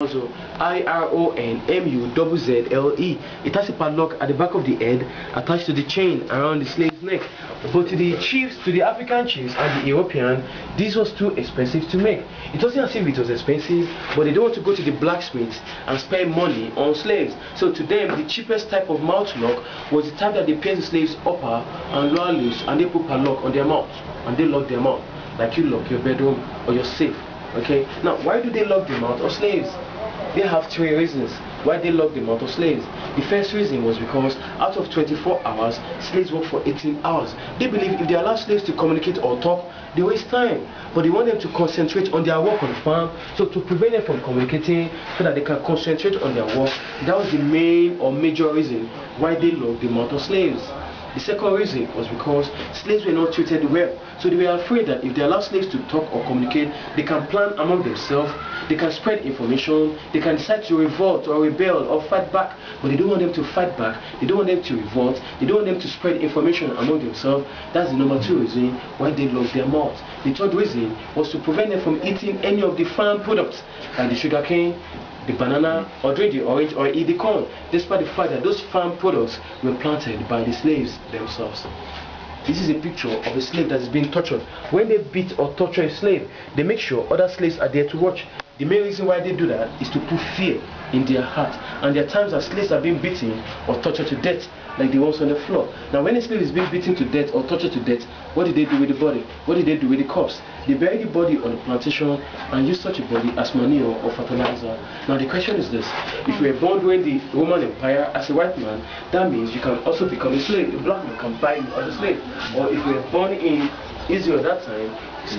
Also, IRONMUZZLE. It has a padlock at the back of the head attached to the chain around the slave's neck. But to the chiefs, to the African chiefs and the European, this was too expensive to make. It wasn't as if it was expensive, but they don't want to go to the blacksmiths and spend money on slaves. So to them, the cheapest type of mouth lock was the type that they pierce the slaves' upper and lower lips, and they put padlock on their mouth and they lock their mouth, like you lock your bedroom or your safe. Okay, now why do they lock the mouth of slaves? They have three reasons why they lock the mouth of slaves. The first reason was because out of 24 hours, slaves work for 18 hours. They believe if they allow slaves to communicate or talk, they waste time. But they want them to concentrate on their work on the farm, so to prevent them from communicating so that they can concentrate on their work. That was the main or major reason why they locked the mouth of slaves. The second reason was because slaves were not treated well. So they were afraid that if they allow slaves to talk or communicate, they can plan among themselves, they can spread information, they can decide to revolt or rebel or fight back. But they don't want them to fight back, they don't want them to revolt, they don't want them to spread information among themselves. That's the number two reason why they locked their mouths. The third reason was to prevent them from eating any of the farm products, like the sugarcane, the banana, or drink the orange, or eat the corn, despite the fact that those farm products were planted by the slaves themselves. This is a picture of a slave that is being tortured. When they beat or torture a slave, they make sure other slaves are there to watch. The main reason why they do that is to put fear in their heart. And there are times that slaves are being beaten or tortured to death, like the ones on the floor. Now when a slave is being beaten to death or tortured to death, what did they do with the body? What did they do with the corpse? They bury the body on the plantation and use such a body as manure or fertilizer. Now the question is this: if you were born during the Roman Empire as a white man, that means you can also become a slave. A black man can buy you as a slave. Or if you were born in Israel at that time,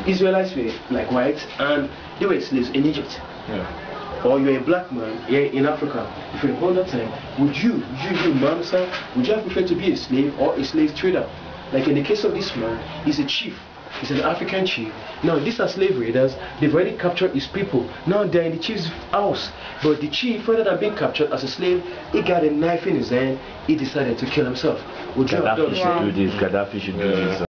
Israelites were like whites and they were slaves in Egypt. Yeah. Or you're a black man here in Africa. If you're born that time, would you man, sir, would you have preferred to be a slave or a slave trader? Like in the case of this man, he's a chief. He's an African chief. Now these are slave raiders. They've already captured his people. Now they're in the chief's house. But the chief, rather than being captured as a slave, he got a knife in his hand. He decided to kill himself. Would you have done Gaddafi should do this.